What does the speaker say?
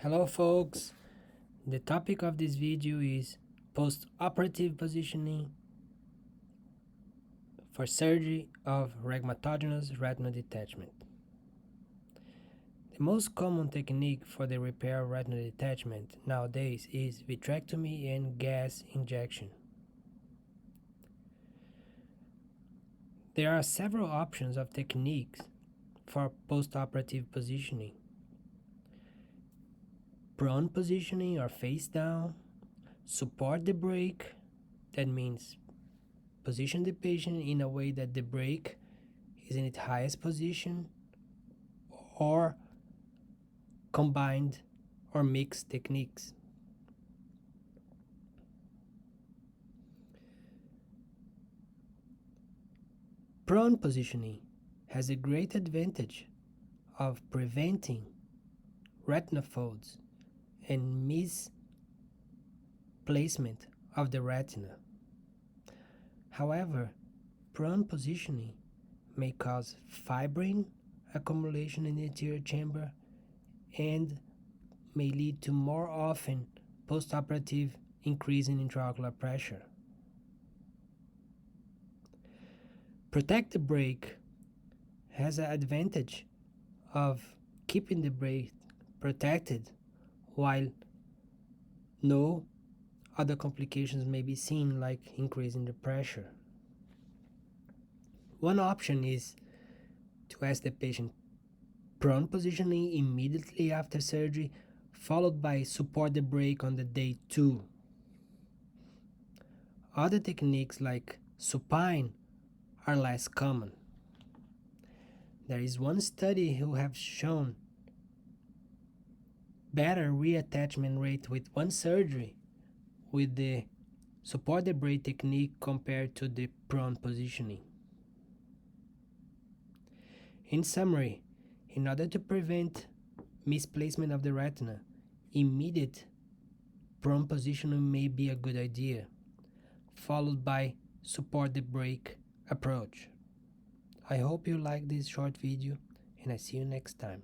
Hello folks, the topic of this video is post-operative positioning for surgery of rhegmatogenous retinal detachment. The most common technique for the repair of retinal detachment nowadays is vitrectomy and gas injection. There are several options of techniques for post-operative positioning. Prone positioning or face down, support the brake, that means position the patient in a way that the brake is in its highest position, or combined or mixed techniques. Prone positioning has a great advantage of preventing retina folds and misplacement of the retina. However, prone positioning may cause fibrin accumulation in the anterior chamber and may lead to more often postoperative increase in intraocular pressure. Protect the brake has an advantage of keeping the brake protected while no other complications may be seen, like increasing the pressure. One option is to ask the patient prone positioning immediately after surgery, followed by support the brake on the day 2. Other techniques like supine are less common. There is one study who have shown better reattachment rate with one surgery with the support the brake technique compared to the prone positioning. In summary, in order to prevent misplacement of the retina, immediate prone positioning may be a good idea, followed by support the brake approach. I hope you like this short video, and I see you next time.